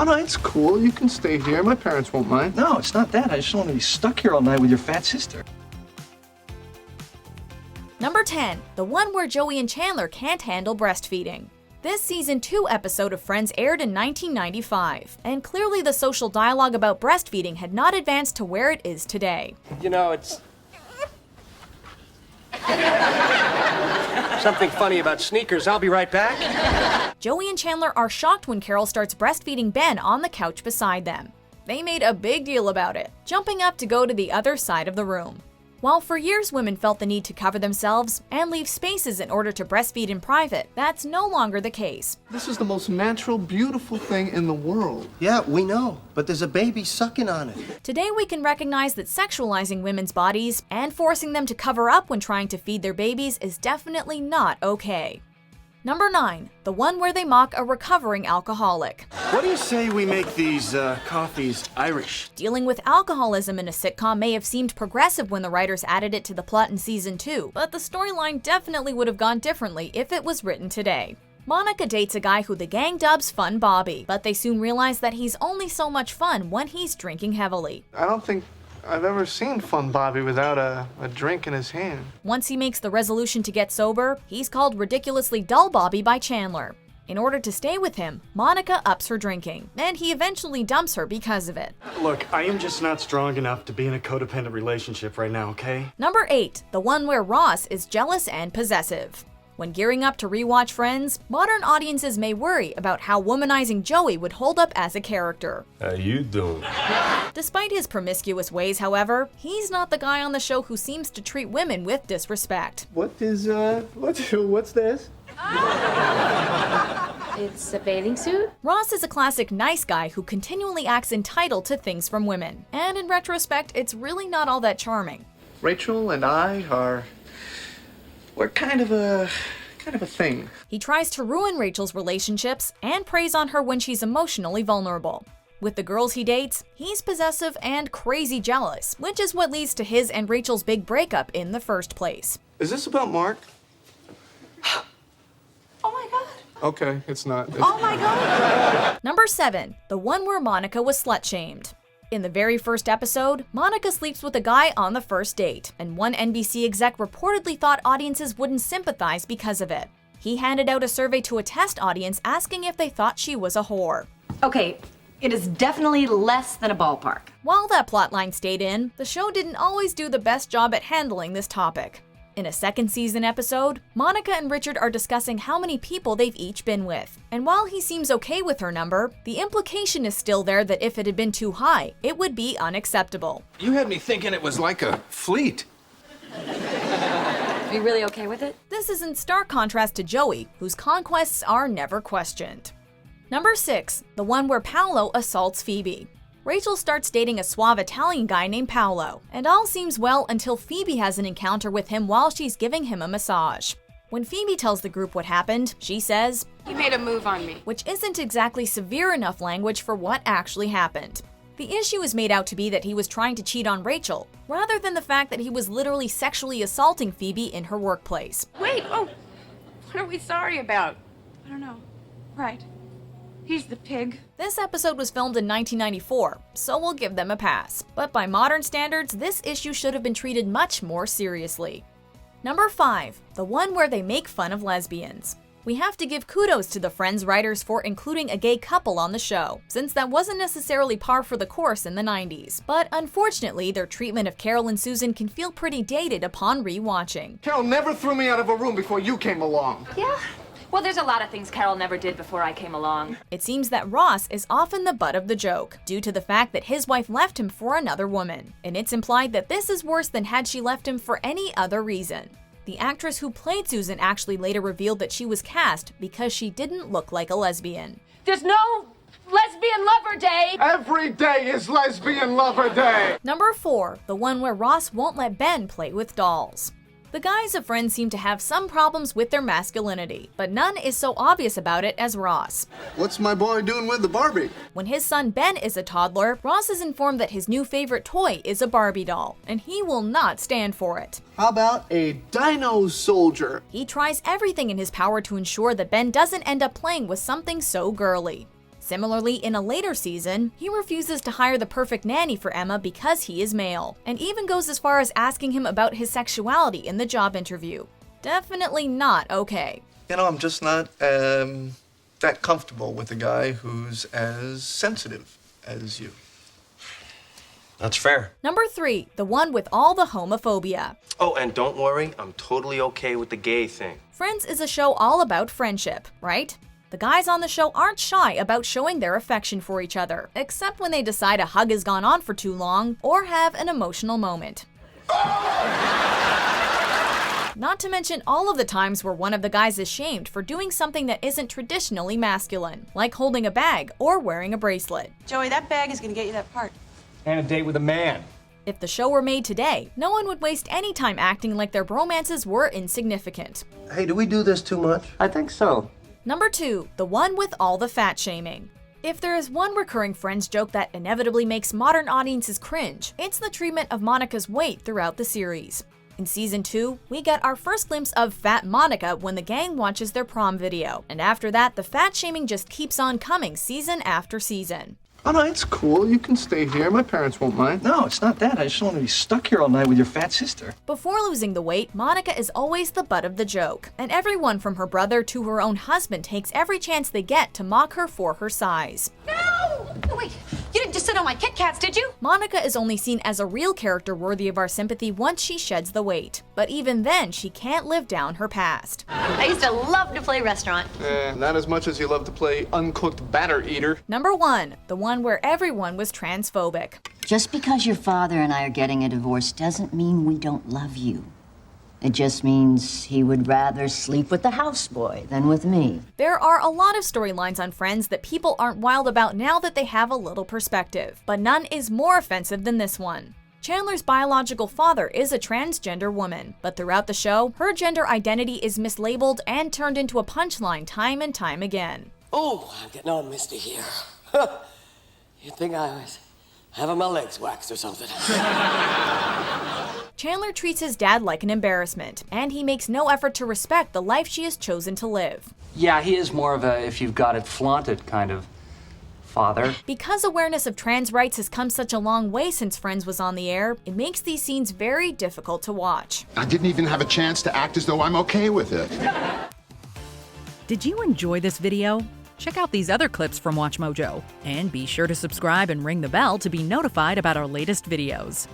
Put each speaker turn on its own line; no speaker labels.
Oh, no, it's cool. You can stay here. My parents won't mind.
No, it's not that. I just don't want to be stuck here all night with your fat sister.
Number 10, the one where Joey and Chandler can't handle breastfeeding. This season 2 episode of Friends aired in 1995, and clearly the social dialogue about breastfeeding had not advanced to where it is today.
You know, it's something funny about sneakers. I'll be right back.
Joey and Chandler are shocked when Carol starts breastfeeding Ben on the couch beside them. They made a big deal about it, jumping up to go to the other side of the room. While for years women felt the need to cover themselves and leave spaces in order to breastfeed in private, that's no longer the case.
This is the most natural, beautiful thing in the world.
Yeah, we know, but there's a baby sucking on it.
Today we can recognize that sexualizing women's bodies and forcing them to cover up when trying to feed their babies is definitely not okay. Number 9, the one where they mock a recovering alcoholic.
What do you say we make these coffees Irish?
Dealing with alcoholism in a sitcom may have seemed progressive when the writers added it to the plot in season 2, but the storyline definitely would have gone differently if it was written today. Monica dates a guy who the gang dubs Fun Bobby, but they soon realize that he's only so much fun when he's drinking heavily.
I don't think I've ever seen Fun Bobby without a drink in his hand.
Once he makes the resolution to get sober, he's called ridiculously Dull Bobby by Chandler. In order to stay with him, Monica ups her drinking, and he eventually dumps her because of it.
Look, I am just not strong enough to be in a codependent relationship right now, okay?
Number 8, the one where Ross is jealous and possessive. When gearing up to rewatch Friends, modern audiences may worry about how womanizing Joey would hold up as a character.
How you doing?
Despite his promiscuous ways, however, he's not the guy on the show who seems to treat women with disrespect.
What's this?
It's a bathing suit?
Ross is a classic nice guy who continually acts entitled to things from women, and in retrospect, it's really not all that charming.
Rachel and we're kind of a thing.
He tries to ruin Rachel's relationships and preys on her when she's emotionally vulnerable. With the girls he dates, he's possessive and crazy jealous, which is what leads to his and Rachel's big breakup in the first place.
Is this about Mark?
Oh my god.
Okay, it's not.
Oh my god.
Number 7, the one where Monica was slut-shamed. In the very first episode, Monica sleeps with a guy on the first date, and one NBC exec reportedly thought audiences wouldn't sympathize because of it. He handed out a survey to a test audience asking if they thought she was a whore.
Okay, it is definitely less than a ballpark.
While that plotline stayed in, the show didn't always do the best job at handling this topic. In a second season episode, Monica and Richard are discussing how many people they've each been with. And while he seems okay with her number, the implication is still there that if it had been too high, it would be unacceptable.
You had me thinking it was like a fleet.
Are you really okay with it?
This is in stark contrast to Joey, whose conquests are never questioned. Number 6, the one where Paolo assaults Phoebe. Rachel starts dating a suave Italian guy named Paolo, and all seems well until Phoebe has an encounter with him while she's giving him a massage. When Phoebe tells the group what happened, she says,
"He made a move on me."
which isn't exactly severe enough language for what actually happened. The issue is made out to be that he was trying to cheat on Rachel, rather than the fact that he was literally sexually assaulting Phoebe in her workplace.
Wait, oh, what are we sorry about? I don't know. Right. He's the pig.
This episode was filmed in 1994, so we'll give them a pass. But by modern standards, this issue should have been treated much more seriously. Number 5, the one where they make fun of lesbians. We have to give kudos to the Friends writers for including a gay couple on the show, since that wasn't necessarily par for the course in the 90s. But unfortunately, their treatment of Carol and Susan can feel pretty dated upon re-watching.
Carol never threw me out of a room before you came along.
Yeah. Well, there's a lot of things Carol never did before I came along.
It seems that Ross is often the butt of the joke, due to the fact that his wife left him for another woman. And it's implied that this is worse than had she left him for any other reason. The actress who played Susan actually later revealed that she was cast because she didn't look like a lesbian.
There's no lesbian lover day.
Every day is lesbian lover day.
Number 4, the one where Ross won't let Ben play with dolls. The guys of Friends seem to have some problems with their masculinity, but none is so obvious about it as Ross.
What's my boy doing with the Barbie?
When his son Ben is a toddler, Ross is informed that his new favorite toy is a Barbie doll, and he will not stand for it.
How about a dino soldier?
He tries everything in his power to ensure that Ben doesn't end up playing with something so girly. Similarly, in a later season, he refuses to hire the perfect nanny for Emma because he is male, and even goes as far as asking him about his sexuality in the job interview. Definitely not okay.
You know, I'm just not that comfortable with a guy who's as sensitive as you.
That's fair.
Number 3, the one with all the homophobia.
Oh, and don't worry, I'm totally okay with the gay thing.
Friends is a show all about friendship, right? The guys on the show aren't shy about showing their affection for each other, except when they decide a hug has gone on for too long or have an emotional moment. Not to mention all of the times where one of the guys is shamed for doing something that isn't traditionally masculine, like holding a bag or wearing a bracelet.
Joey, that bag is gonna get you that part.
And a date with a man.
If the show were made today, no one would waste any time acting like their bromances were insignificant.
Hey, do we do this too much? I think so.
Number 2, the one with all the fat shaming. If there is one recurring Friends joke that inevitably makes modern audiences cringe, it's the treatment of Monica's weight throughout the series. In season 2, we get our first glimpse of Fat Monica when the gang watches their prom video, and after that, the fat shaming just keeps on coming season after season.
Oh, no, it's cool. You can stay here. My parents won't mind.
No, it's not that. I just don't want to be stuck here all night with your fat sister.
Before losing the weight, Monica is always the butt of the joke, and everyone from her brother to her own husband takes every chance they get to mock her for her size.
No! Wait, you didn't just sit on my Kit Kats, did you?
Monica is only seen as a real character worthy of our sympathy once she sheds the weight. But even then, she can't live down her past.
I used to love to play restaurant.
Not as much as you love to play uncooked batter eater.
Number 1, the one where everyone was transphobic.
Just because your father and I are getting a divorce doesn't mean we don't love you. It just means he would rather sleep with the houseboy than with me.
There are a lot of storylines on Friends that people aren't wild about now that they have a little perspective, but none is more offensive than this one. Chandler's biological father is a transgender woman, but throughout the show, her gender identity is mislabeled and turned into a punchline time and time again.
Oh, I'm getting all misty here. You'd think I was having my legs waxed or something.
Chandler treats his dad like an embarrassment, and he makes no effort to respect the life she has chosen to live.
Yeah, he is more of a if you've got it flaunted kind of father.
Because awareness of trans rights has come such a long way since Friends was on the air, it makes these scenes very difficult to watch.
I didn't even have a chance to act as though I'm okay with it.
Did you enjoy this video? Check out these other clips from WatchMojo, and be sure to subscribe and ring the bell to be notified about our latest videos.